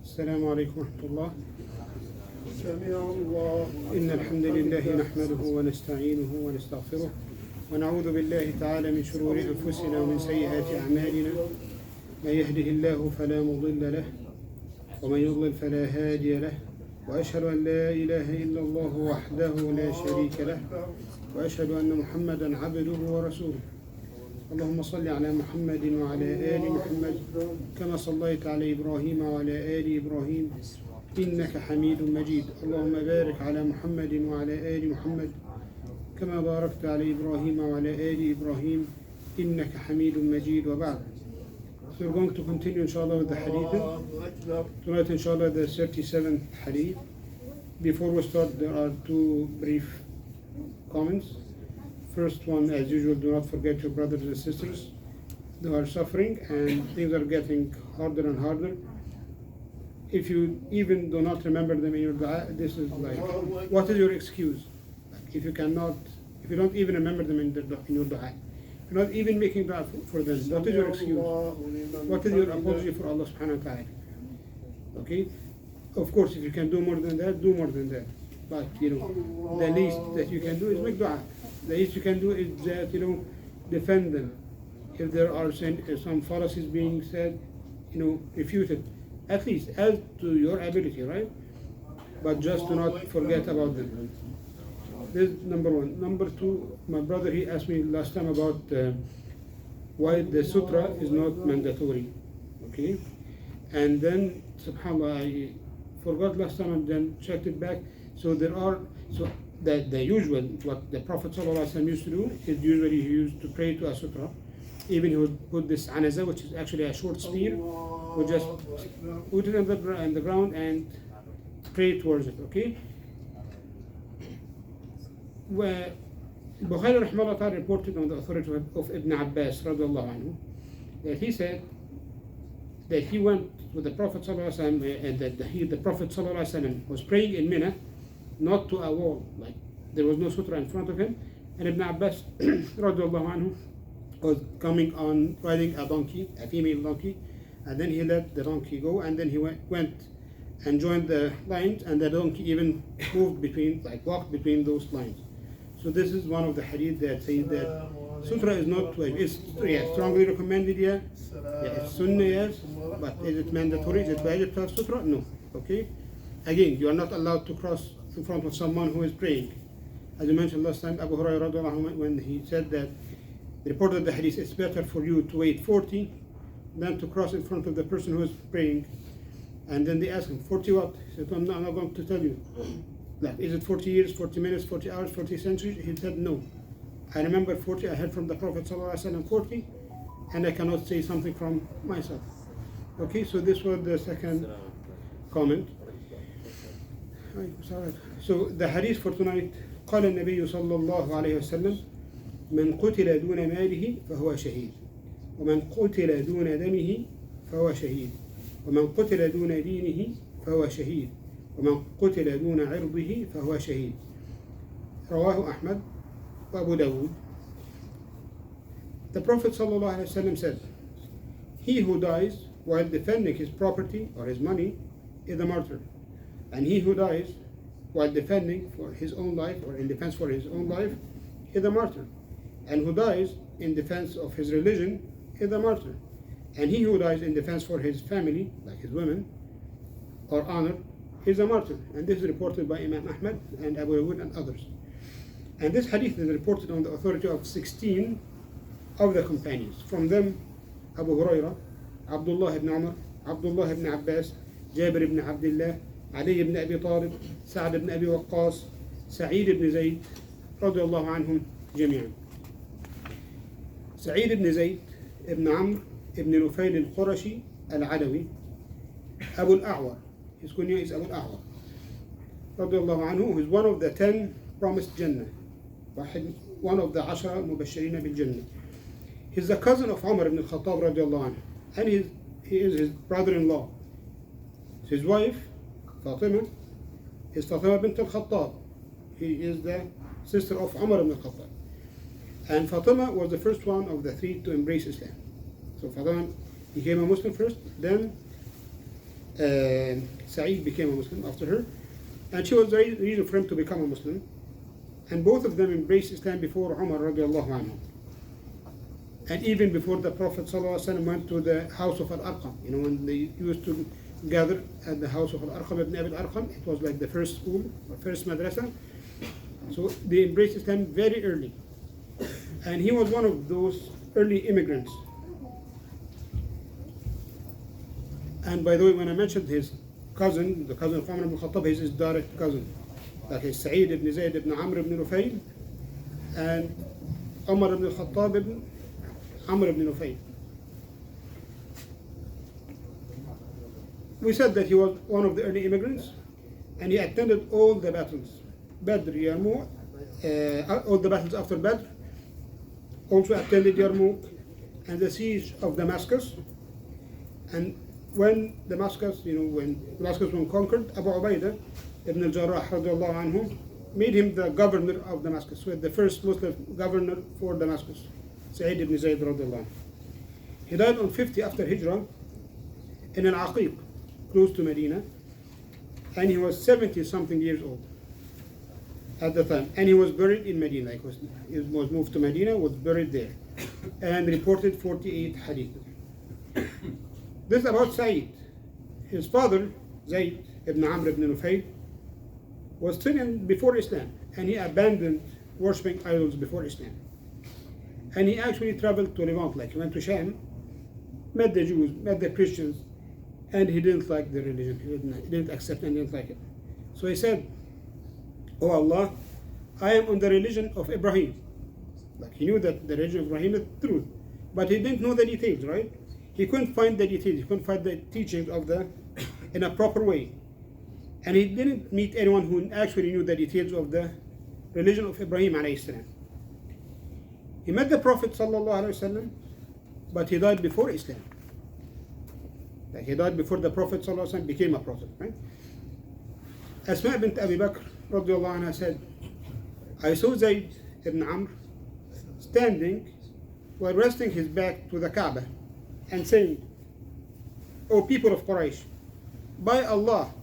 السلام عليكم ورحمة الله. سمع الله. إن الحمد لله نحمده ونستعينه ونستغفره ونعوذ بالله تعالى من شرور أنفسنا ومن سيئات أعمالنا. من يهده الله فلا مضل له ومن يضلل فلا هادي له، وأشهد أن لا إله إلا الله وحده لا شريك له، وأشهد أن محمدا عبده ورسوله. اللهم صل على محمد وعلى آل محمد كما صليت على إبراهيم وعلى آل إبراهيم إنك حميد مجيد. اللهم بارك على محمد وعلى آل محمد كما باركت على إبراهيم وعلى آل إبراهيم إنك حميد مجيد. وبعد. So we're going to continue inshallah with the hadith. Tonight inshallah the 37th hadith. Before we start, there are two brief comments. First one, as usual, do not forget your brothers and sisters. They are suffering and things are getting harder and harder. If you even do not remember them in your dua, this is like, what is your excuse? If you don't even remember them in your dua, if you're not even making dua for them, what is your excuse? What is your apology for Allah subhanahu wa ta'ala? Okay? Of course, if you can do more than that, do more than that. But, the least that you can do is make dua. The least you can do is that, defend them. If there are some fallacies being said, refute it. At least, as to your ability, right? But just do not forget about them. This is number one. Number two, my brother, he asked me last time about why the sutra is not mandatory. Okay? And then, subhanAllah, I forgot last time and then checked it back. So the usual, what the Prophet ﷺ used to do is usually he used to pray to a sutra. Even he would put this anaza, which is actually a short spear, would just put it on the ground and pray towards it. Okay? Where Bukhari rahimahullah reported on the authority of Ibn Abbas radiallahu anhu that he said that he went with the Prophet ﷺ and that the Prophet ﷺ was praying in Mina, not to a wall, like there was no sutra in front of him, and Ibn Abbas radiallahu anhu was coming on riding a donkey, a female donkey, and then he let the donkey go, and then he went and joined the lines, and the donkey even walked between those lines. So this is one of the hadith that says that sutra is not wajib. It's strongly recommended, it's sunnah, yes, but is it mandatory? Is it wajib to have sutra? No. Okay? Again, you are not allowed to cross in front of someone who is praying. As I mentioned last time, Abu Hurairah, when he said that, reported the hadith, it's better for you to wait 40 than to cross in front of the person who is praying. And then they asked him, 40 what? He said, I'm not going to tell you. Like, is it 40 years, 40 minutes, 40 hours, 40 centuries? He said, no. I remember 40, I heard from the Prophet ﷺ 40, and I cannot say something from myself. Okay, so this was the second comment. So the hadith for tonight, قال النبي صلى الله عليه وسلم من قتل دون ماله فهو شهيد ومن قتل دون دمه فهو شهيد ومن قتل دون دينه فهو شهيد ومن قتل دون عرضه فهو شهيد. رواه أحمد وأبو داود. The Prophet ﷺ said, he who dies while defending his property or his money is a martyr, and he who dies while defending for his own life or in defense for his own life is a martyr, and who dies in defense of his religion is a martyr, and he who dies in defense for his family, like his women, or honor, is a martyr. And this is reported by Imam Ahmad and Abu Dawud and others. And this hadith is reported on the authority of 16 of the companions. From them, Abu Hurairah, Abdullah ibn Umar, Abdullah ibn Abbas, Jabir ibn Abdullah, Ali ibn Abi Talib, Sa'd ibn Abi Waqqas, Sa'id ibn Zayd, radiallahu anhum jami'an. Sa'id ibn Zayd ibn Amr ibn Nufayl al-Qurashi al-Adawi, Abu al-A'war, his kunya is Abu al-A'war, radiallahu anhu, who is one of the 10 promised Jannah, one of the 10 mubashirina bil Jannah. He's the cousin of Umar ibn al-Khattab radiallahu anhu, and he is his brother-in-law. His wife, Fatima, is Fatima bint al-Khattab. He is the sister of Umar ibn al-Khattab. And Fatima was the first one of the 3 to embrace Islam. So Fatima became a Muslim first, then Sa'id became a Muslim after her, and she was the reason for him to become a Muslim. And both of them embraced Islam before Umar radiallahu anhu. And even before the Prophet ﷺ went to the house of Al-Arqam, when they used to gather at the house of Al-Arqam ibn Abi Al-Arqam, it was like the first school, or first madrasa. So they embraced Islam very early. And he was one of those early immigrants. And by the way, when I mentioned his cousin, the cousin of Umar ibn Khattab, he's his direct cousin. Like his Sa'id ibn Zayd ibn Amr ibn Nufayl, and Umar ibn Khattab ibn Amr ibn Nufayl. We said that he was one of the early immigrants, and he attended all the battles. Badr, Yarmouk, all the battles after Badr, also attended Yarmouk and the siege of Damascus. And when Damascus, when Damascus was conquered, Abu Ubaidah ibn al-Jarrah radiallahu anhu made him the governor of Damascus, so the first Muslim governor for Damascus, Sa'id ibn Zayd radiallahu anhu. He died on 50 after Hijrah in Al-Aqiq, close to Medina, and he was 70 something years old at the time, and he was buried in Medina. He was moved to Medina, was buried there, and reported 48 hadith. This is about Sa'id. His father, Zayd ibn Amr ibn Nufayl, was still before Islam, and he abandoned worshipping idols before Islam. And he actually traveled to Levant, like he went to Sham, met the Jews, met the Christians, and he didn't like the religion. He didn't accept and didn't like it. So he said, "Oh Allah, I am on the religion of Ibrahim." Like he knew that the religion of Ibrahim is the truth, but he didn't know the details, right? He couldn't find the details. He couldn't find the teachings in a proper way. And he didn't meet anyone who actually knew the details of the religion of Ibrahim alayhi salam. He met the Prophet sallallahu alayhi wasallam, but he died before Islam. Like he died before the Prophet sallallahu alayhi wasallam became a prophet, right? Asma bint Abi Bakr radiallahu anha said, "I saw Zayd ibn Amr standing while resting his back to the Kaaba and saying, 'O people of Quraysh, by Allah,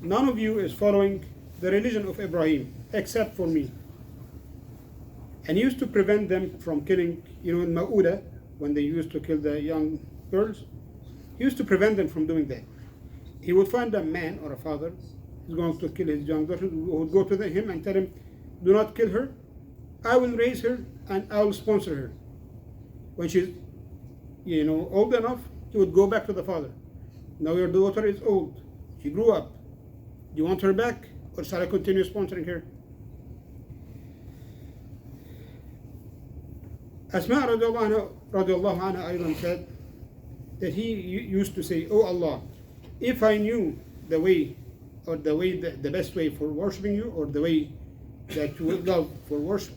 none of you is following the religion of Ibrahim except for me.' And he used to prevent them from killing, in Ma'uda, when they used to kill the young girls, he used to prevent them from doing that. He would find a man or a father who's going to kill his young daughter, who would go to him and tell him, 'Do not kill her, I will raise her and I will sponsor her.' When she's old enough, he would go back to the father. 'Now your daughter is old, she grew up. Do you want her back, or shall I continue sponsoring her?' Asma radiallahu anha aydan said that he used to say, 'Oh Allah, if I knew the way, or the best way for worshipping you, or the way that you would love for worship,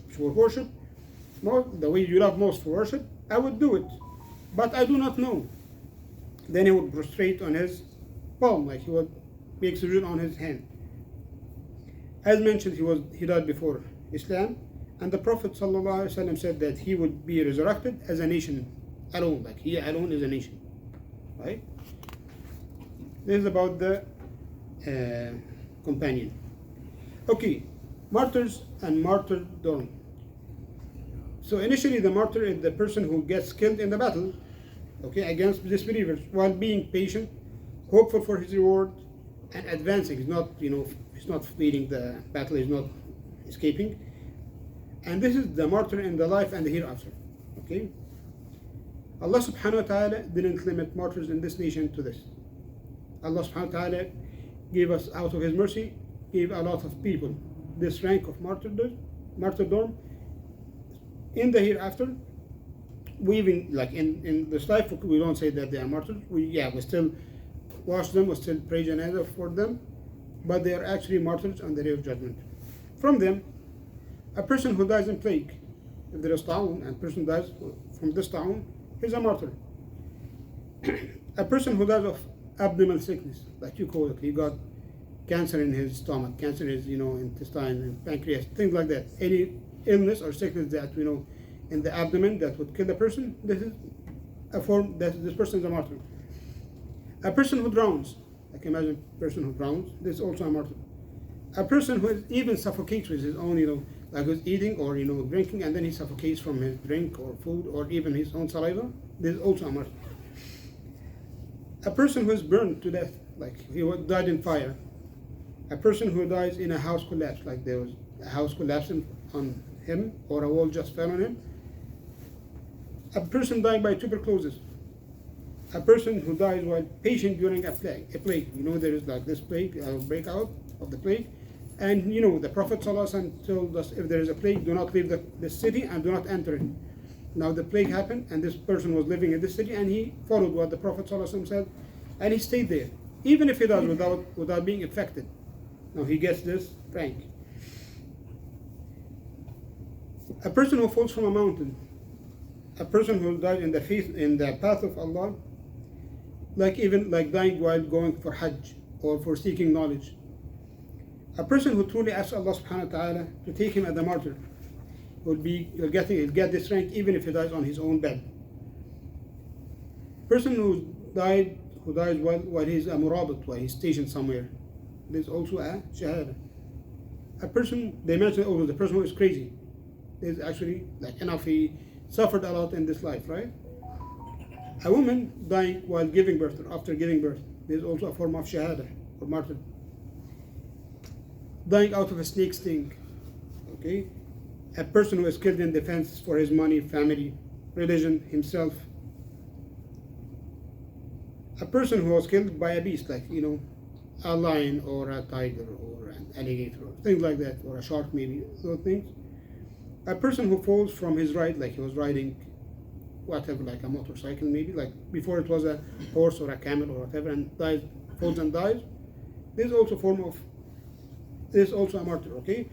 the way you love most for worship, I would do it. But I do not know.' Then he would prostrate on his palm, like he would make sujood on his hand. As mentioned, he died before Islam, and the Prophet ﷺ said that he would be resurrected as a nation alone, like he alone is a nation. Right? This is about the companion. Okay, martyrs and martyrdom. So initially the martyr is the person who gets killed in the battle, against disbelievers, while being patient, hopeful for his reward, and advancing. He's not fleeing the battle, he's not escaping. And this is the martyr in the life and the hereafter. Okay? Allah subhanahu wa ta'ala didn't limit martyrs in this nation to this. Allah subhanahu wa ta'ala gave us, out of His mercy, gave a lot of people this rank of martyrdom in the hereafter. We even, like in this life, we don't say that they are martyrs. We still wash them, we still pray janazah for them, but they are actually martyrs on the day of judgment. From them, a person who dies in plague, if there is ta'un, and a person dies from this ta'un, he's a martyr. A person who dies of abdominal sickness, like you call it, he got cancer in his stomach, cancer in his intestine, pancreas, things like that. Any illness or sickness that in the abdomen that would kill the person, this is a form that this person is a martyr. A person who drowns, like Like imagine a person who drowns, this is also a martyr. A person who even suffocates with his own, like who's eating or drinking, and then he suffocates from his drink or food or even his own saliva, this is also a martyr. A person who is burned to death, like he died in fire. A person who dies in a house collapse, like there was a house collapsing on him or a wall just fell on him. A person dying by tuberculosis. A person who dies while patient during a plague. There is like this plague, breakout of the plague. And the Prophet ﷺ told us, if there is a plague, do not leave the city and do not enter it. Now the plague happened and this person was living in this city and he followed what the Prophet ﷺ said and he stayed there. Even if he dies without being infected. Now he gets this rank. A person who falls from a mountain. A person who died in the path of Allah, like dying while going for Hajj or for seeking knowledge. A person who truly asks Allah subhanahu wa ta'ala to take him as a martyr he'll get this rank even if he dies on his own bed. Person who dies while he's a murabit, while he's stationed somewhere, there's also a shahada. A person, they mentioned the person who is crazy, is actually enough, he suffered a lot in this life, right? A woman dying while giving birth or after giving birth, there's also a form of shahada or martyr. Dying out of a snake sting, okay? A person who is killed in defense for his money, family, religion, himself. A person who was killed by a beast, like a lion or a tiger or an alligator, or things like that, or a shark maybe, those things. A person who falls from his ride, like he was riding whatever, like a motorcycle maybe, like before it was a horse or a camel or whatever, and falls and dies. This is also a martyr, okay?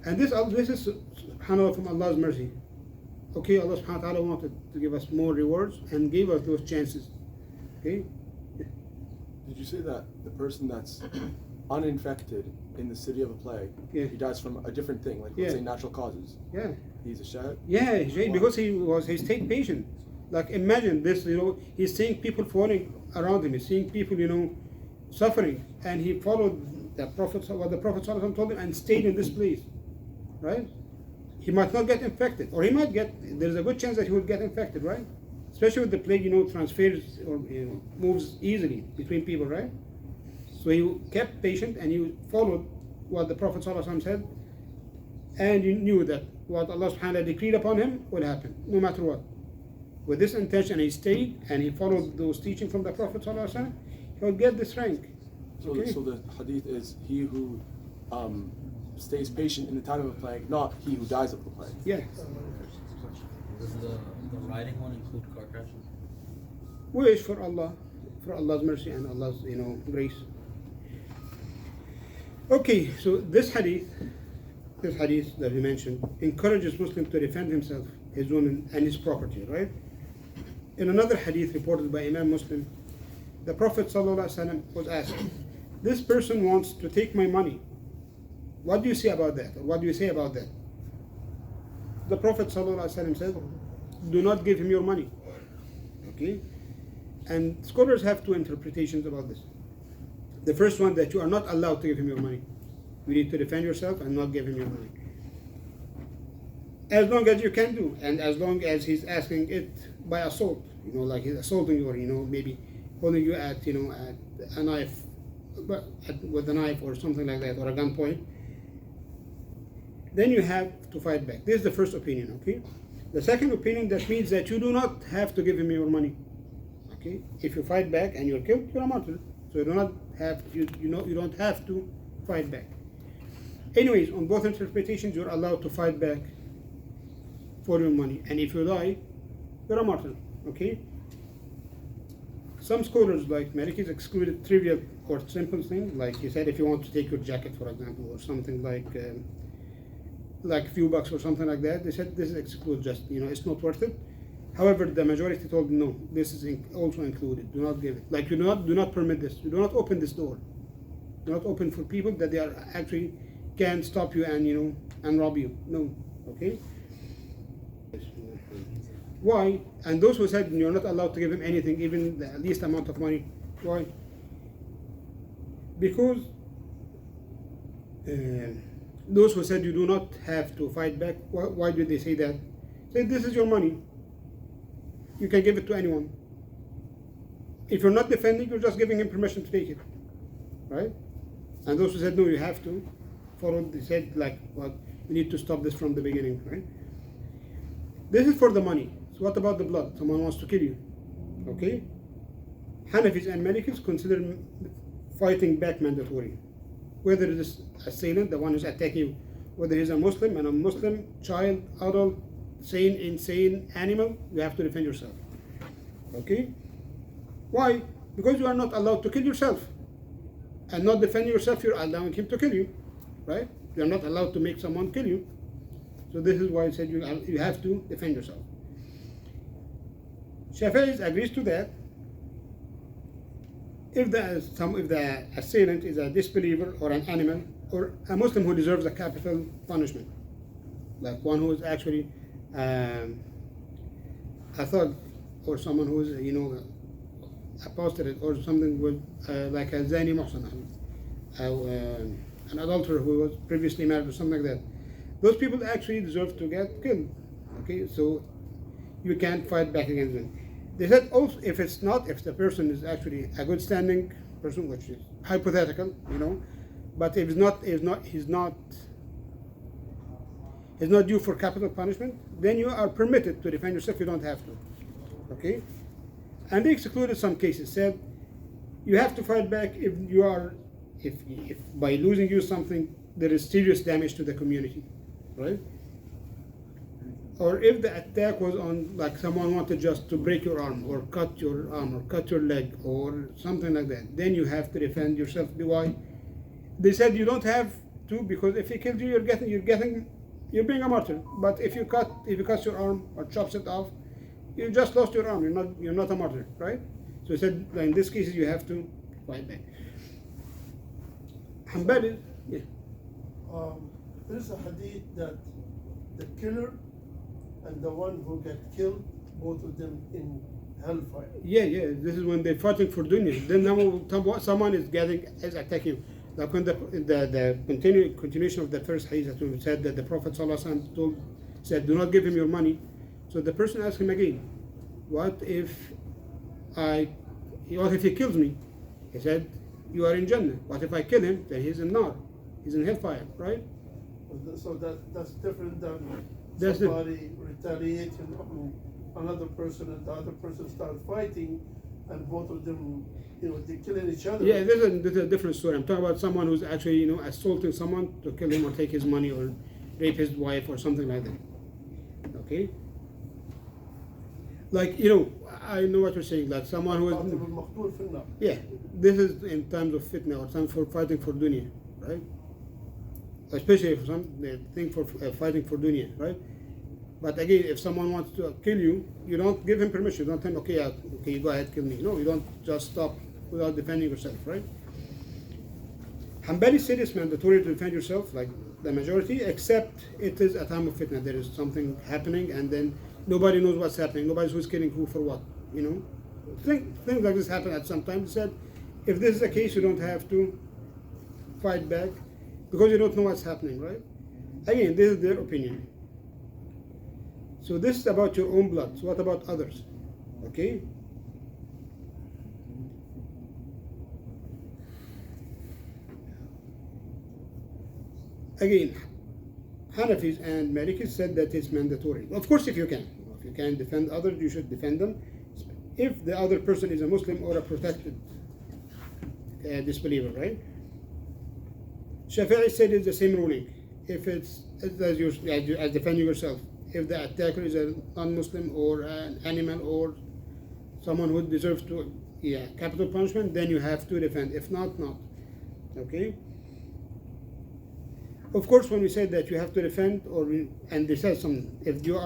And this is subhanAllah from Allah's mercy. Okay, Allah subhanahu wa ta'ala wanted to give us more rewards and gave us those chances. Okay? Did you say that the person that's uninfected in the city of a plague, he dies from a different thing, like let's say natural causes? Yeah. He's a shahid? Yeah, because he stayed patient. Like imagine this, he's seeing people falling around him, he's seeing people, suffering, and he followed what the Prophet ﷺ told him and stayed in this place, right? He might not get infected, or he might there's a good chance that he would get infected, right? Especially with the plague, transfers or moves easily between people, right? So he kept patient and he followed what the Prophet ﷺ said, and he knew that what Allah subhanahu wa ta'ala decreed upon him would happen, no matter what. With this intention, he stayed and he followed those teachings from the Prophet ﷺ, he would get this rank. So the hadith is he who stays patient in the time of a plague, not he who dies of the plague. Yeah. Does the riding one include car crashes? Wish for Allah's mercy and Allah's grace. Okay, so this hadith that we mentioned encourages Muslim to defend himself, his woman, and his property, right? In another hadith reported by Imam Muslim, the Prophet ﷺ was asked, this person wants to take my money. What do you say about that? Or what do you say about that? The Prophet ﷺ said, do not give him your money. Okay? And scholars have two interpretations about this. The first one, that you are not allowed to give him your money. You need to defend yourself and not give him your money. As long as you can do, and as long as he's asking it by assault, like he's assaulting you, or maybe holding you at a knife, with a knife or something like that, or a gunpoint, then you have to fight back. This is the first opinion, okay? The second opinion, that means that you do not have to give him your money. Okay? If you fight back and you're killed, you're a martyr. So you do not have you don't have to fight back. Anyways, on both interpretations, you're allowed to fight back for your money. And if you die, you're a martyr. Okay? Some scholars, like Malikis, excluded trivial or simple things, like he said, if you want to take your jacket, for example, or something like a few bucks or something like that, they said this is excluded, just it's not worth it. However, the majority told no, this is also included. Do not give it. Like do not permit this. You do not open this door. Do not open for people that they are actually can stop you and and rob you. No, okay. Why? And those who said you're not allowed to give him anything, even the least amount of money. Why? Because those who said you do not have to fight back, why did they say that? Say this is your money. You can give it to anyone. If you're not defending, you're just giving him permission to take it, right? And those who said no, you have to follow. They said like, well, we need to stop this from the beginning, right? This is for the money. So what about the blood? Someone wants to kill you, okay? Hanafis and Malikis consider fighting back mandatory. Whether it is assailant, the one who's attacking you, whether he's a Muslim, and a Muslim, child, adult, sane, insane, animal, you have to defend yourself. Okay? Why? Because you are not allowed to kill yourself. And not defending yourself, you're allowing him to kill you. Right? You're not allowed to make someone kill you. So this is why I said you have to defend yourself. Shafi'i agrees to that. If the assailant is a disbeliever or an animal or a Muslim who deserves a capital punishment, like one who is actually a thug or someone who is apostate or something with like a zani muhsan, an adulterer who was previously married or something like that. Those people actually deserve to get killed. Okay, so you can't fight back against them. They said also if the person is actually a good standing person, which is hypothetical, but if he's not due for capital punishment, then you are permitted to defend yourself. You don't have to. Okay, and they excluded some cases. Said you have to fight back if by losing you something there is serious damage to the community, right? Or if the attack was on, like someone wanted just to break your arm or cut your arm or cut your leg or something like that, then you have to defend yourself. Why? They said you don't have to, because if he kills you, you're being a martyr. But if you cut your arm or chops it off, you just lost your arm. You're not a martyr, right? So he said in this case you have to fight back. Hanbali, yeah. There's a hadith that the killer and the one who got killed, both of them in hellfire. Yeah. This is when they're fighting for dunya. Then now someone is attacking you. Like when the continuation of the first hadith, we said that the Prophet ﷺ said, do not give him your money. So the person asked him again, what if he kills me? He said, you are in Jannah. What if I kill him? Then he's in Nar. He's in hellfire, right? So that's different than That's somebody retaliating on another person and the other person starts fighting and both of them, they're killing each other. Yeah, this is a different story. I'm talking about someone who's actually, assaulting someone to kill him or take his money or rape his wife or something like that. Okay? Like, I know what you're saying, like someone who is... Yeah, this is in terms of fitna or time for fighting for dunya, right? Especially if they think for fighting for dunya, right? But again, if someone wants to kill you, you don't give him permission. You don't tell him, okay, you go ahead, kill me. No, you don't just stop without defending yourself, right? Hanbali said it's mandatory to defend yourself, like the majority, except it is a time of fitna. There is something happening, and then nobody knows what's happening. Nobody's who's killing who for what, Things like this happen at some time. They said, if this is the case, you don't have to fight back, because you don't know what's happening, right? Again, this is their opinion. So this is about your own blood. So what about others? Okay? Again, Hanafis and Malikis said that it's mandatory. Of course, if you can defend others, you should defend them. If the other person is a Muslim or a protected disbeliever, right? Shafi'i said it's the same ruling. If it's as defending yourself. If the attacker is a non-Muslim or an animal or someone who deserves capital punishment, then you have to defend. If not, not. Okay? Of course, when we say that you have to defend, and they said if you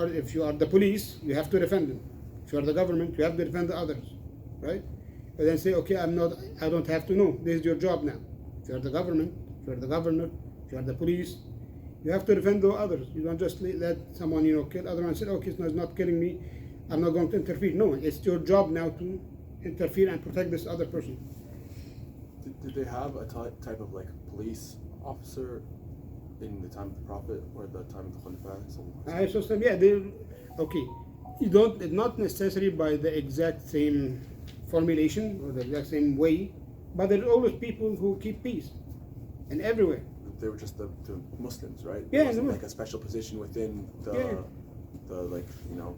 are the police, you have to defend them. If you are the government, you have to defend the others, right? But then say, okay, I don't have to know. This is your job now. If you are the government, if you are the governor, if you are the police, you have to defend the others. You don't just let someone, kill other one and say, okay, it's not killing me, I'm not going to interfere. No, it's your job now to interfere and protect this other person. Did they have a type of like police officer in the time of the Prophet or the time of the Khalifa? Yeah, they okay. You don't, it's not necessarily by the exact same formulation or the exact same way, but there's always people who keep peace, and everywhere. They were just the Muslims, right? Yeah, There wasn't like a special position within the like, you know.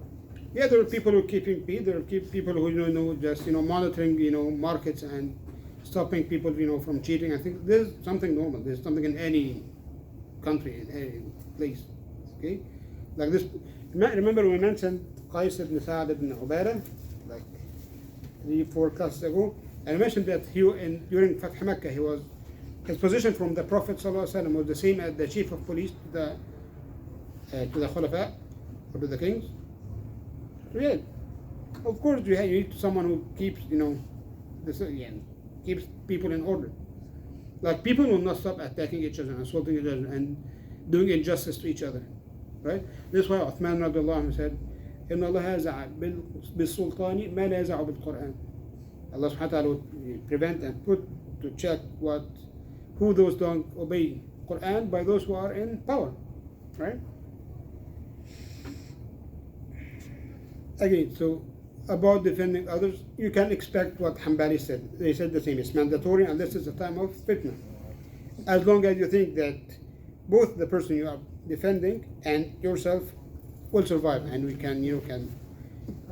Yeah, there are people who are keeping peace. There are people who just monitoring markets and stopping people from cheating. I think there's something normal. There's something in any country, in any place. Okay, like this. Remember we mentioned Qais ibn Sa'd ibn Ubadah like 3-4 classes ago, and I mentioned that during Fath Makkah his position from the Prophet ﷺ was the same as the chief of police to the Khulafa or to the kings. So yeah, of course you need someone who keeps keeps people in order. Like people will not stop attacking each other, assaulting each other, and doing injustice to each other, right? This is why Uthman radiallahu anhu said, إن الله يزع بالسلطان ما لا يزع بالقرآن. Allah subhanahu wa ta'ala would prevent and put to check who those don't obey Quran by those who are in power, right? Again, so about defending others, you can expect what Hanbali said. They said the same. It's mandatory unless it's a time of fitna. As long as you think that both the person you are defending and yourself will survive, and we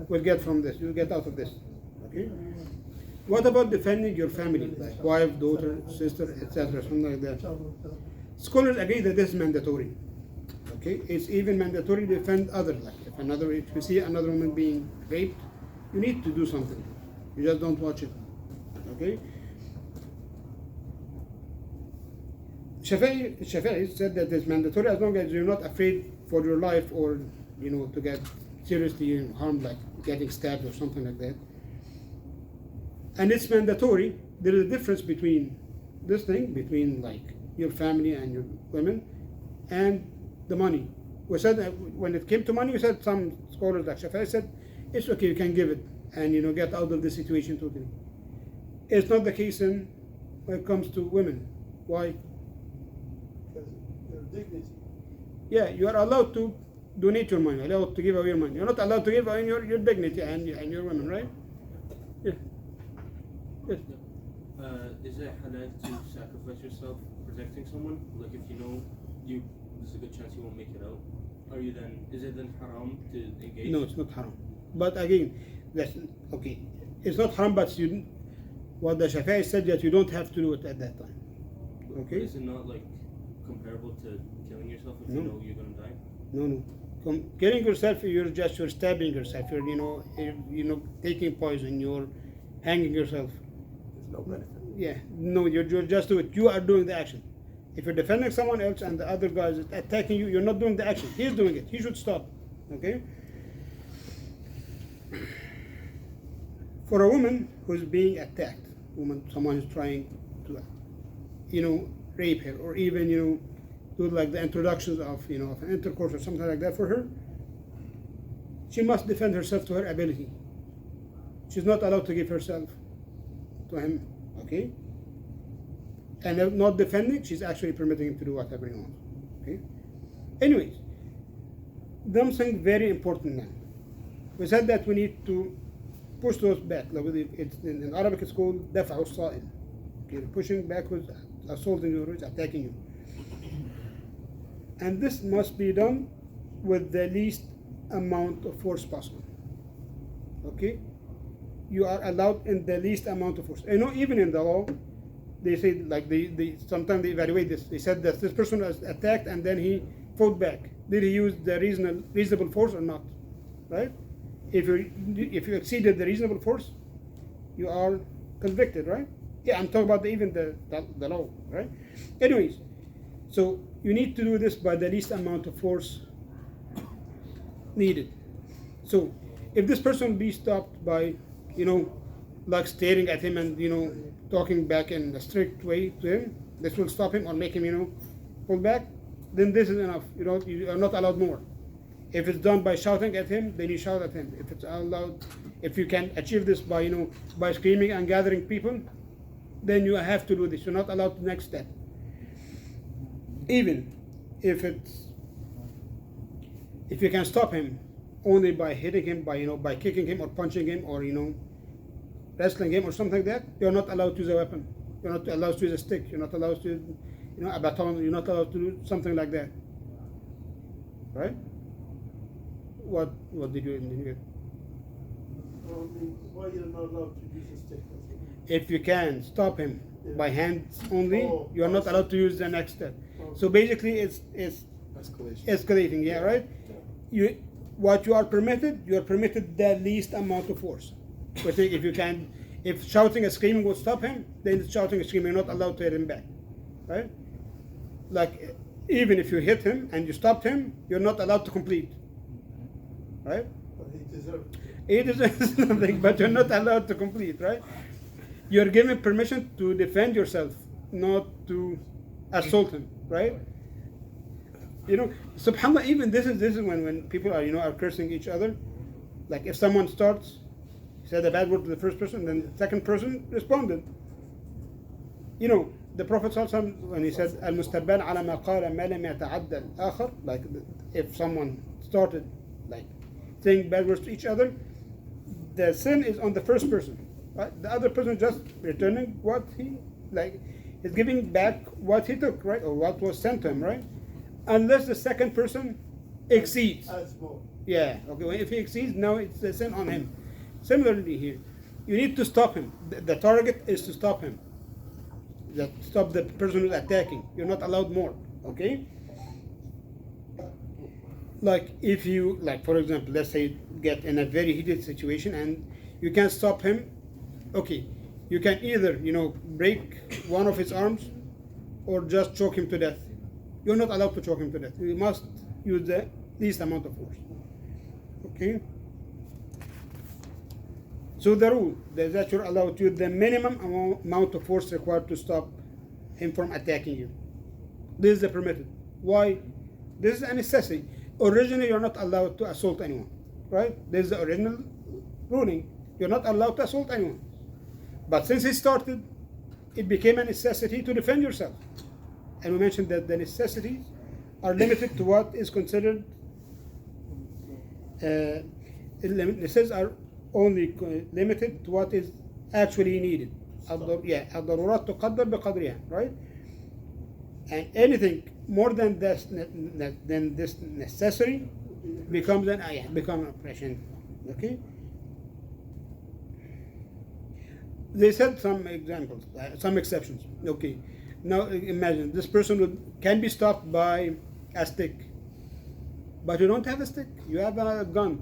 will get from this. You'll get out of this. Okay. What about defending your family, like wife, daughter, sister, etc., something like that? Scholars agree that this is mandatory. Okay, it's even mandatory to defend others. Like if you see another woman being raped, you need to do something. You just don't watch it. Okay. Shafi'i said that it's mandatory as long as you're not afraid for your life or to get seriously harmed, like getting stabbed or something like that. And it's mandatory. There is a difference between this thing, between like your family and your women, and the money. We said that when it came to money, we said some scholars like Shafi'i said, it's okay, you can give it and get out of the situation totally. It's not the case when it comes to women. Why? Because your dignity. Yeah, you are allowed to donate your money, allowed to give away your money. You're not allowed to give away your dignity and your women, right? Yeah. Yes. Is it halal to sacrifice yourself protecting someone? Like if there's a good chance you won't make it out. Is it then haram to engage? No, it's not haram. But again, that's okay. It's not haram, but what the Shafi'i said that you don't have to do it at that time. Okay. Is it not like comparable to killing yourself if you know you're gonna die? No. Killing yourself, you're stabbing yourself. You're taking poison. You're hanging yourself. There's no benefit. Yeah, no, you're just doing it. You are doing the action. If you're defending someone else and the other guy is attacking you, you're not doing the action. He's doing it. He should stop. Okay? For a woman who's being attacked, someone is trying to, rape her, or even, do like the introductions of an intercourse or something like that for her, she must defend herself to her ability. She's not allowed to give herself to him. Okay? And if not defending, she's actually permitting him to do whatever he wants. Okay? Anyways, something very important now. We said that we need to push those back. In Arabic it's called daf'u as-sa'il. Okay, pushing backwards, assaulting you, attacking you. And this must be done with the least amount of force possible. Okay? You are allowed in the least amount of force. Even in the law, they say, like, they sometimes they evaluate this. They said that this person was attacked and then he fought back. Did he use the reasonable force or not? Right? If you exceeded the reasonable force, you are convicted, right? Yeah, I'm talking about even the law, right? Anyways, so you need to do this by the least amount of force needed. So if this person be stopped by, like staring at him and, talking back in a strict way to him, this will stop him or make him, pull back, then this is enough. You are not allowed more. If it's done by shouting at him, then you shout at him. If you can achieve this by, by screaming and gathering people, then you have to do this. You're not allowed the next step. Even if you can stop him only by hitting him, by kicking him or punching him or wrestling him or something like that, you're not allowed to use a weapon. You're not allowed to use a stick. You're not allowed to a baton. You're not allowed to do something like that. Right? What did you get? Why you're not allowed to use a stick? If you can stop him by hands only, Oh, you're not allowed to use the next step. Oh. So basically, it's escalating. Yeah, right. What you are permitted the least amount of force. I think if shouting and screaming would stop him, then shouting and screaming, you're not allowed to hit him back, right? Like even if you hit him and you stopped him, you're not allowed to complete, right? But he deserved it. He deserves something, but you're not allowed to complete, right? You're given permission to defend yourself, not to assault him, right? SubhanAllah, even this is when people are cursing each other. Like if someone starts, said a bad word to the first person, then the second person responded. The Prophet ﷺ, when he said, "Al-mustabban ala ma qala ma lam yata'adda al-akhar," like if someone started like saying bad words to each other, the sin is on the first person, right? The other person just returning what he's giving back what he took, right, or what was sent to him, right? Unless the second person exceeds. As more. Yeah. Okay. If he exceeds, now it's the sin on him. Similarly here, you need to stop him. The target is to stop him. Stop the person who's attacking. You're not allowed more. Okay. Like if you, for example, let's say get in a very heated situation and you can't stop him. Okay, you can either break one of his arms or just choke him to death. You're not allowed to choke him to death. You must use the least amount of force. Okay. So the rule is that you're allowed to use the minimum amount of force required to stop him from attacking you. This is the permitted. Why? This is a necessity. Originally, you're not allowed to assault anyone, right? This is the original ruling. You're not allowed to assault anyone. But since it started, it became a necessity to defend yourself. And we mentioned that the necessities are limited to what is considered. Necessities are only limited to what is actually needed. الضرورات تقدر بقدرها, right? And anything more than this necessary becomes an oppression. Okay. They said some examples, some exceptions. Okay. Now imagine this person can be stopped by a stick, but you don't have a stick. You have a gun.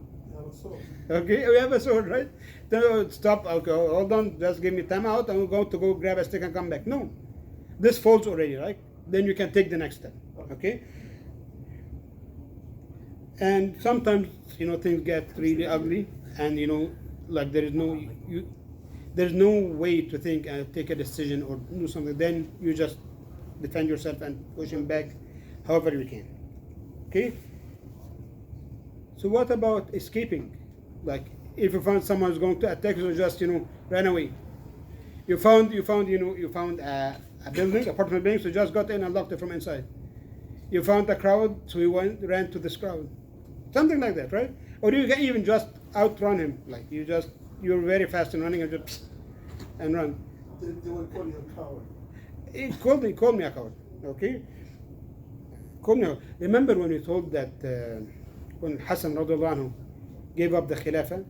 Okay, you have a sword, right? So stop. Okay, hold on. Just give me time out. I'm going to go grab a stick and come back. No, this falls already, right? Then you can take the next step. Okay. And sometimes things get really ugly, and like there is no way to think and take a decision or do something. Then you just defend yourself and push him back, however you can. Okay. So what about escaping? Like if you found someone who's going to attack you, just run away. You found a building, apartment building, so you just got in and locked it from inside. You found a crowd, so you ran to this crowd. Something like that, right? Or you can even just outrun him, like you're very fast in running and just and run. They will call you a coward. He called me a coward. Okay. Called me. Remember when we told that when Hassan radiallahu anhu gave up the Khilafah,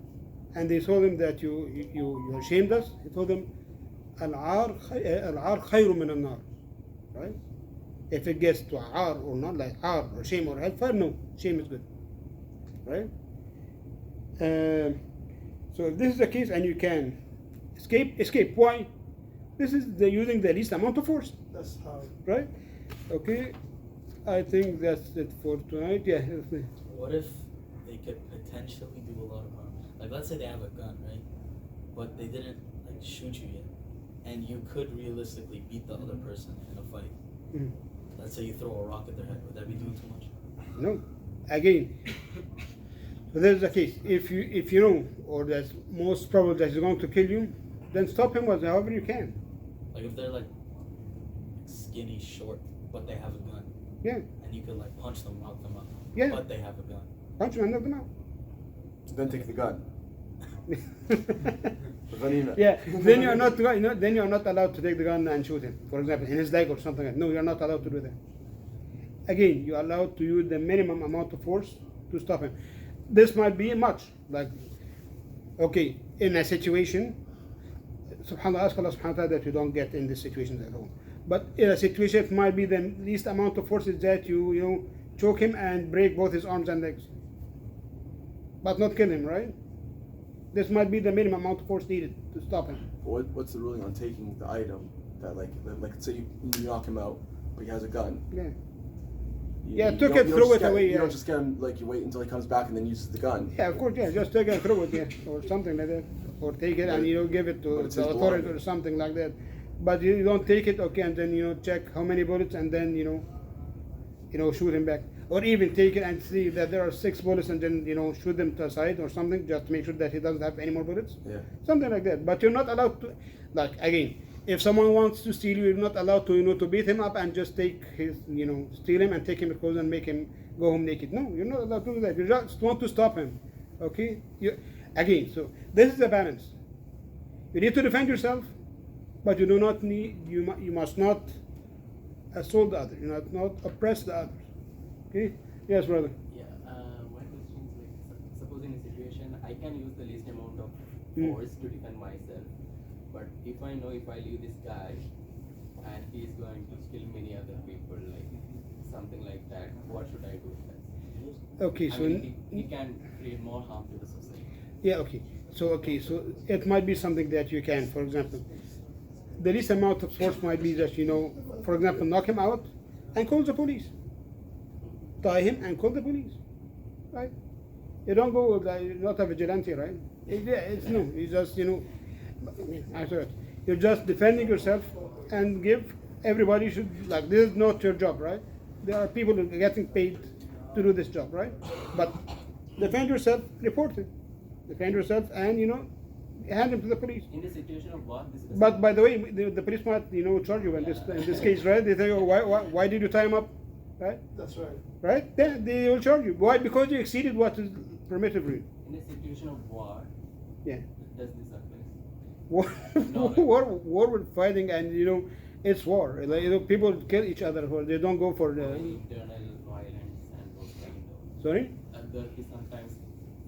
and they told him that you shamed us. He told them, al-ar khayru min al-nar, right? If it gets to ar or not, like ar or shame or hellfire, no, shame is good, right? So if this is the case and you can escape. Why? This is using the least amount of force. That's how. Right? Okay. I think that's it for tonight. Yeah. What if they could potentially do a lot of harm? Like, let's say they have a gun, right? But they didn't shoot you yet, and you could realistically beat the other person in a fight. Mm-hmm. Let's say you throw a rock at their head. Would that be doing too much? No. Again. So there's the case. If you know, or that's most probable that he's going to kill you, then stop him however you can. Like if they're like skinny, short, but they have a gun, Yeah. and you could like punch them, knock them out, Yeah. but they have a gun. Punch him and knock them out. Then take the gun. Ghanima. Yeah, then you're not, then you're not allowed to take the gun and shoot him, for example, in his leg or something like that. No, you're not allowed to do that. Again, you're allowed to use the minimum amount of force to stop him. This might be much, like, okay, in a situation, subhanAllah, ask Allah subhanahu wa ta'ala that you don't get in this situation at all. But in a situation, it might be the least amount of force is that you choke him and break both his arms and legs. But not kill him, right? This might be the minimum amount of force needed to stop him. What's the ruling on taking the item that like say you knock him out, but he has a gun? Yeah. You, Yeah, you took don't- it, you threw don't just it get- away, You yeah. don't just get him like you wait until he comes back and then uses the gun. Yeah, of course, yeah, just take it and throw it, yeah, or something like that. Or take it and give it But to it's the his authority belonging. or something like that. But you don't take it, okay, and then check how many bullets and then shoot him back. Or even take it and see that there are 6 bullets and then shoot them to the side or something, just to make sure that he doesn't have any more bullets. Yeah. Something like that. But you're not allowed to, like, again, if someone wants to steal you, you're not allowed to beat him up and just take his, steal him and take him clothes and make him go home naked. No, you're not allowed to do that. You just want to stop him. Okay? Again, so this is the balance. You need to defend yourself, but you do not need, you must not assault the other. You must not oppress the others. Okay? Yes, brother. Yeah, my question is like, suppose in a situation, I can use the least amount of force to defend myself, but if I know if I leave this guy and he is going to kill many other people, like something like that, what should I do with that? Okay, I so mean, he can create more harm to the society. yeah, okay. So it might be something that you can, for example, the least amount of force might be that for example, knock him out and call the police. Tie him and call the police, right? You don't go like, you're not a vigilante, right? No. You just after it, you're just defending yourself and everybody should, like, this is not your job, right? There are people who are getting paid to do this job, right? But defend yourself, report it. Defend yourself and hand him to the police. In the situation of war, this is But by the way, the police might charge you in this case, right? They say, oh, why did you tie him up, right? That's right. Right? Then they will charge you. Why? Because you exceeded what is permitted for you. in a situation of war, Yeah. does this apply? War, No. war with fighting, and it's war. Like, people kill each other. They don't go for the. Internal violence and those kind of. Sorry. There is sometimes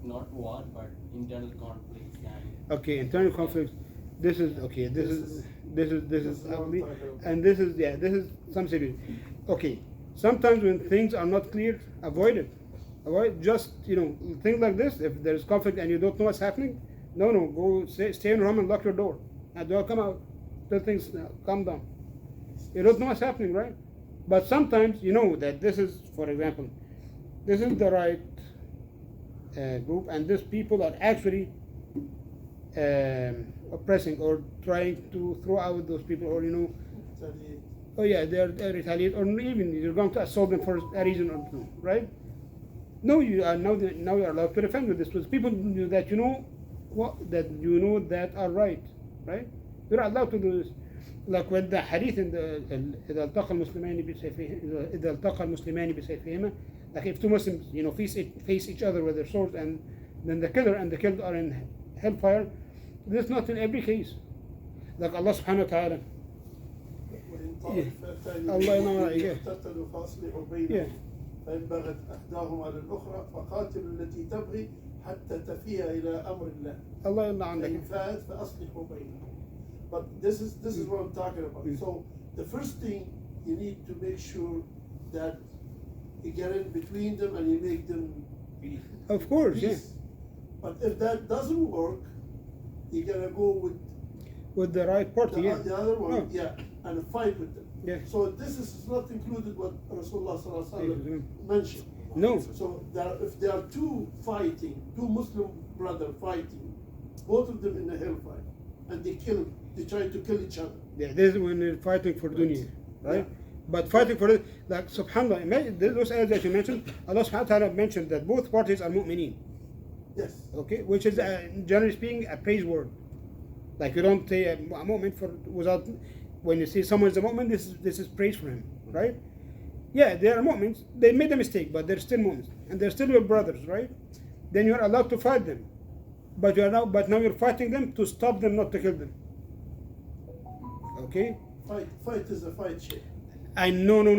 not war but internal conflicts and. Okay, internal conflicts. This is okay. This is ugly, and this is some serious. Okay, sometimes when things are not clear, avoid it. Avoid just things like this. If there is conflict and you don't know what's happening, no, go stay in your room and lock your door, and don't come out till things calm down. You don't know what's happening, right? But sometimes you know that this is, for example, this is the right group, and these people are actually oppressing or trying to throw out those people, or oh yeah, they're retaliate, or even you're going to assault them for a reason or two, right? No, you are now you're allowed to defend with this. With people that that are right? You're allowed to do this. Like when the hadith in the إذا التقى المسلمان بسيفهما, like if two Muslims face each other with their swords, and then the killer and the killed are in hellfire. This is not in every case. Like Allah subhanahu wa ta'ala. الله ينور عليك. اقتتلوا فاصلحوا بينهم فإن بغت إحداهما على الأخرى فقاتلوا التي تبغي حتى تفيء إلى أمر الله. الله يرضى عنك. فإن فات فأصلحوا بينهم. But this is what I'm talking about. So the first thing, you need to make sure that you get in between them and you make them Of course, peace. yeah. But if that doesn't work, you're gonna go With the right party, yeah. the other one, No. yeah, and fight with them. Yeah. So this is not included what Rasulullah sallallahu alaihi wasallam mentioned. No. So if there are two Muslim brothers fighting, both of them in a hellfire, and they try to kill each other. Yeah, this is when they're fighting for dunya, right? Yeah. But fighting for it, like subhanAllah, imagine those ayahs that you mentioned, Allah subhanahu wa ta'ala mentioned that both parties are mu'mineen. Yes. Okay, which is generally speaking a praise word. Like you don't say a mu'min without when you see someone is a mu'min, this is praise for him, right? Yeah, they are mu'mins. They made a mistake, but they're still mu'mins, and they're still your brothers, right? Then you are allowed to fight them, but now you're fighting them to stop them, not to kill them. Okay? Fight is a fight, Sheikh. I know. When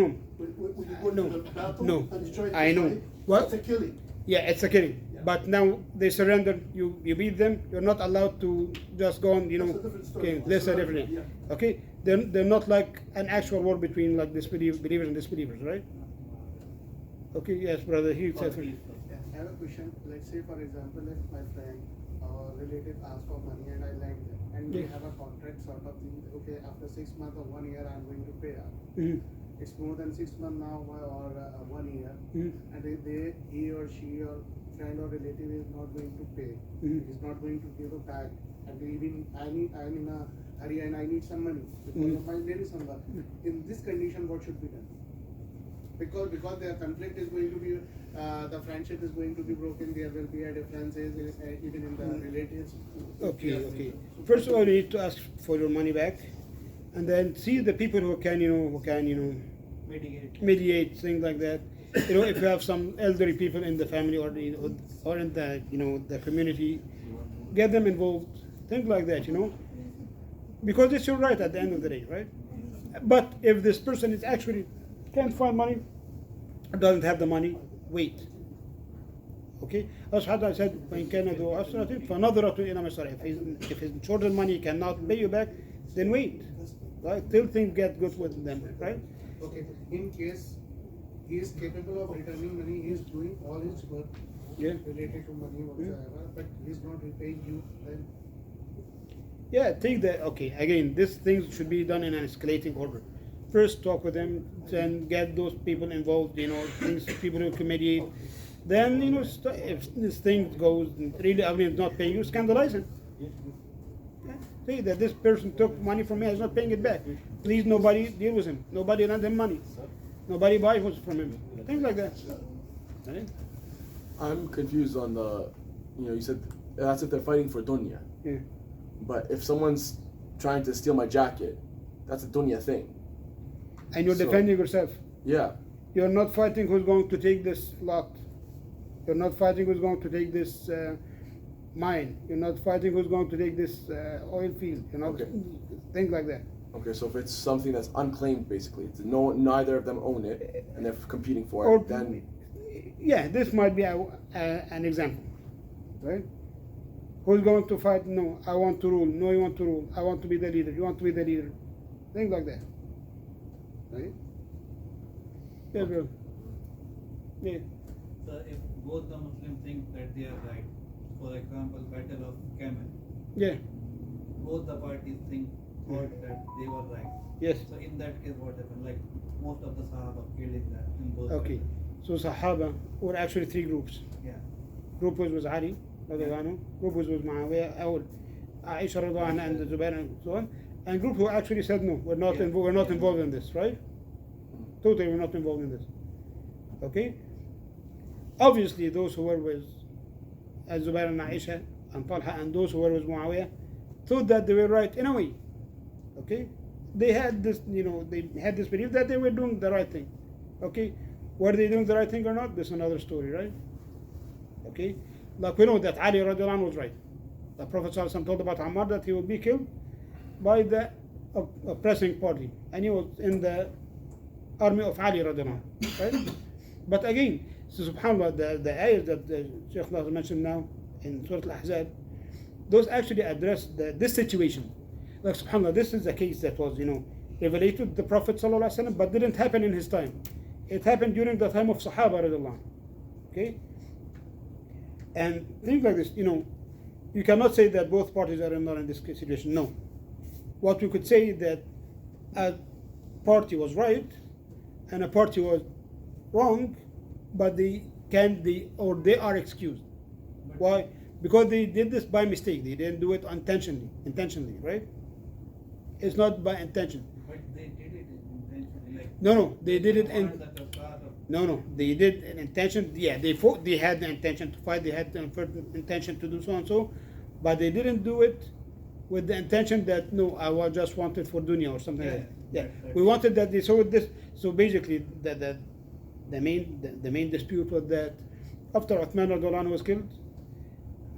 you go No. to the battle No. and you try to I know. fight, What? it's a killing. Yeah, it's a killing. Yeah. But now they surrender. You beat them. You're not allowed to just go on. That's a different story. Okay, that's a different. Yeah. Okay, they're not like an actual war between like believers and disbelievers, right? Okay, yes, brother. He said. I have a question. Like, say for example, if my friend or relative asks for money and I lend them, and we Yeah. have a contract sort of thing. Okay, after 6 months or 1 year, I'm going to pay out. Mhm. It's more than 6 months now or 1 year, Mhm. and if he or she or friend or relative is not going to pay, Mhm. is not going to give it back, and even I'm in a hurry and I need some money because Mhm. of my name somewhere. In this condition, what should be done? Because their conflict is going to be, the friendship is going to be broken. There will be a differences even in the relatives. Okay. First of all, you need to ask for your money back, and then see the people who can mediate things like that. If you have some elderly people in the family or in the the community, get them involved. Things like that, because it's your right at the end of the day, right? But if this person is actually can't find money, doesn't have the money, wait. Okay, as Hadith said, when كان ذو عسرة فنظرة إلى ميسرة. If his children money cannot pay you back, then wait, right? Till things get good with them, right? Okay, in case he is capable of returning money, he is doing all his work Yeah. related to money whatsoever, but he is not repaying you, then Yeah, take that. Okay, again, these things should be done in an escalating order. First, talk with them, then get those people involved. People who can mediate. Then, if this thing goes really ugly and not paying you, scandalize him. Yeah, say that this person took money from me, is not paying it back. Please, nobody deal with him. Nobody lend him money. Nobody buy from him. Things like that. Right? I'm confused on you said that's if they're fighting for dunya. Yeah. But if someone's trying to steal my jacket, that's a dunya thing. And you're So- defending yourself. Yeah. You're not fighting who's going to take this lot. You're not fighting who's going to take this mine. You're not fighting who's going to take this oil field. Okay. Things like that. Okay, so if it's something that's unclaimed, basically, neither of them own it, and they're competing for Or it, then yeah, this might be an example, right? Who's going to fight? No, I want to rule. No, you want to rule. I want to be the leader. You want to be the leader. Things like that, right? Yeah, bro. Yeah. So if both the Muslims think that they are right, for example, Battle of Camel, Yeah. both the parties thought that they were right. Yes. So in that case, what happened? Like most of the Sahaba killed in that in both. Okay. So Sahaba were actually three groups. Yeah. Group was Ali, radiallahu anhu. Group was Muawiyah, or Aisha radiallahu anha, and Zubair, and so on. And group who actually said no, we're not involved in this, right? Totally, we're not involved in this. Okay. Obviously, those who were with Zubair and Aisha and Talha, and those who were with Muawiyah, thought that they were right in a way. Okay. They had this, they had this belief that they were doing the right thing. Okay. Were they doing the right thing or not? That's another story, right? Okay. Like we know that Ali radiallahu anhu was right. The Prophet ﷺ told about Ammar that he would be killed by the oppressing party, and he was in the army of Ali radiallahu anhu, right? But again, so subhanAllah, the ayahs that Sheikh Nasr mentioned now in Surah Al-Ahzab, those actually address this situation. Like subhanAllah, this is a case that was, revelated to the Prophet ﷺ, but didn't happen in his time. It happened during the time of Sahaba radiallahu anhu. Okay? And things like this, you cannot say that both parties are not in this situation. No. What we could say is that a party was right and a party was wrong, but they are excused. Why? Because they did this by mistake. They didn't do it intentionally, right? It's not by intention. But they did it intentionally. Like No, they did it they in. wanted the kafar of- No, they did an intention. Yeah, they fought. They had the intention to fight. They had the intention to do so and so, but they didn't do it with the intention that no, I was just wanted for dunya or something Yeah, like that. Yeah, right. we wanted that they saw this. So basically, the main dispute was that after Uthman radiallahu anhu was killed,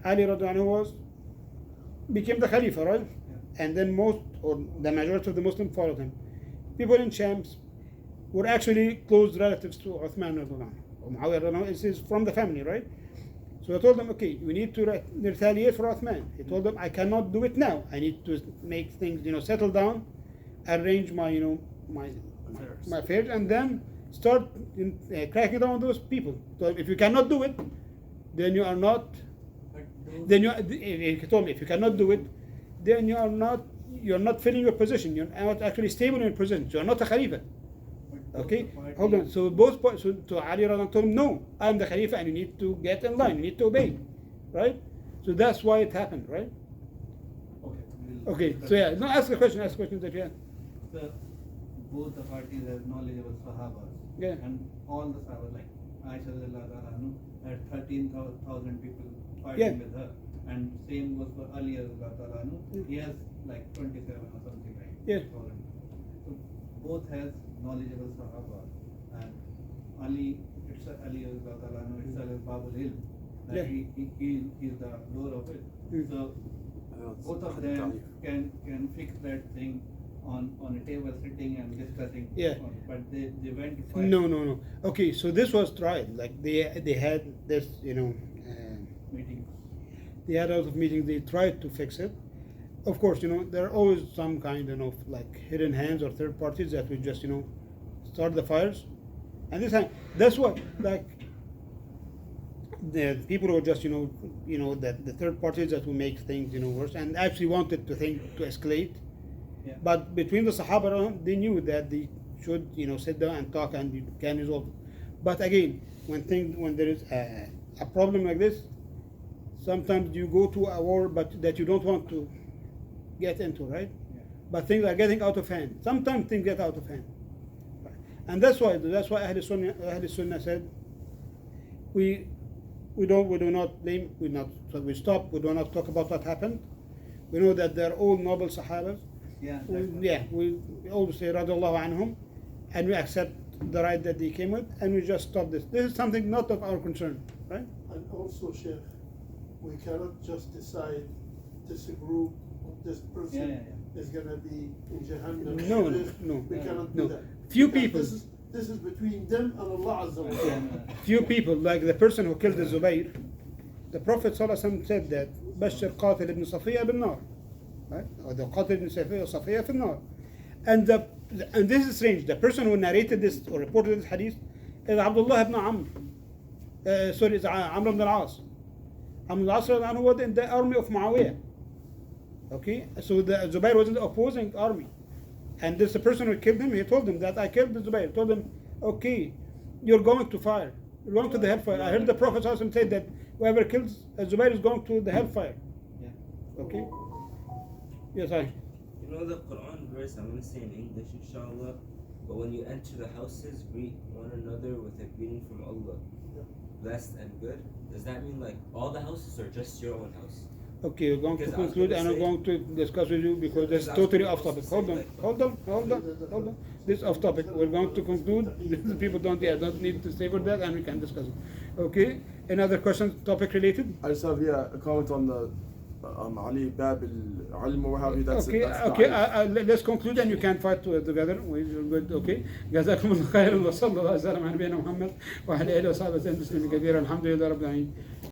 Ali radiallahu anhu became the Khalifa, right? Yeah. And then most or the majority of the Muslims followed him. People in Shams were actually close relatives to Uthman radiallahu anhu. Or Muawiyah radiallahu anhu is from the family, right? So I told them, okay, we need to retaliate for Uthman. He told them, I cannot do it now. I need to make things, settle down, arrange my, my affairs, and then start cracking down on those people. So if you cannot do it, then you are not. Then he told me, if you cannot do it, then you are not filling your position. You're not actually stable in your position. So you're not a Khalifa. Okay, hold on. So both points. So to Ali Radhan told him, no, I'm the Khalifa, and you need to get in line. You need to obey, right? So that's why it happened, right? Okay. So yeah, no. Ask the question. Ask the question that you had. So both the parties have knowledgeable Sahabas. Yeah. And all the Sahabas, like Aisha radiallahu anha, had 13,000 people fighting Yeah. with her. And same goes for Ali radiallahu anhu. He has like 27 or something like Yeah. 1,000. So both has knowledgeable Sahaba. And Ali radiallahu anhu itself is Babul Ilm. That Yeah. he is the door of it. Mm. So both of them can fix that thing on a table sitting and discussing. Yeah. But they went to fight. No. Okay, so this was tried. Like they had this, Meeting. they had a lot of meetings. They tried to fix it. Of course, there are always some kind of like hidden hands or third parties that will just start the fires. And this time, that's what like the people who are just that the third parties that will make things worse and actually wanted to escalate. Yeah. But between the Sahaba, they knew that they should sit down and talk and you can resolve it. But again, when there is a problem like this, sometimes you go to a war but that you don't want to get into, right? Yeah. But things are getting out of hand. Sometimes things get out of hand. And that's why Ahl Sunnah said we do not blame, we stop, we do not talk about what happened. We know that they're all noble Sahabas. Yeah. We always say radiallahu anhum, and we accept the right that they came with, and we just stop this. This is something not of our concern, right? And also, Sheikh, we cannot just decide this group, this person is going to be in Jahannam. No. We cannot No. do that. Few Because people. This is between them and Allah Azza wa Jalla. Few people, like the person who killed the Zubayr, the Prophet ﷺ said that بشر قاتل ابن صفية بالنار, right? Or the قاتل ابن صفية في النار. And this is strange. The person who narrated this or reported this hadith is Abdullah ibn Amr. Is Amr ibn al-As. Amr ibn al-As was in the army of Muawiyah. Okay, so the Zubayr was in the opposing army. And this the person who killed him, he told him that I killed the Zubayr. He told him, okay, you're going to fire. You're going to the hellfire. I heard the Prophet ﷺ say that whoever kills Zubayr is going to the hellfire. Yeah. Okay? Yes, I. You know the Quran verse, I'm going to say in English, inshallah. But when you enter the houses, greet one another with a greeting from Allah, blessed and good. Does that mean like all the houses or just your own house? Okay, we're going to Because I was conclude gonna and I'm say- going to discuss with you because this is Because I was totally gonna off topic. also Hold say, on, like- hold on. This is off topic. We're going to conclude. The people don't need to stay for that and we can discuss it. Okay? Any other questions, topic related? I just have a comment on the Ali Bab al-Ilm wa have you. That's Okay, it. That's okay. the Let's conclude and you can fight together. We're good. Okay. جزاكم الله خيرا وصلى الله وسلم على نبينا محمد وعلى اله وصحبه وسلم تسليما كثيرا الحمد لله رب العالمين.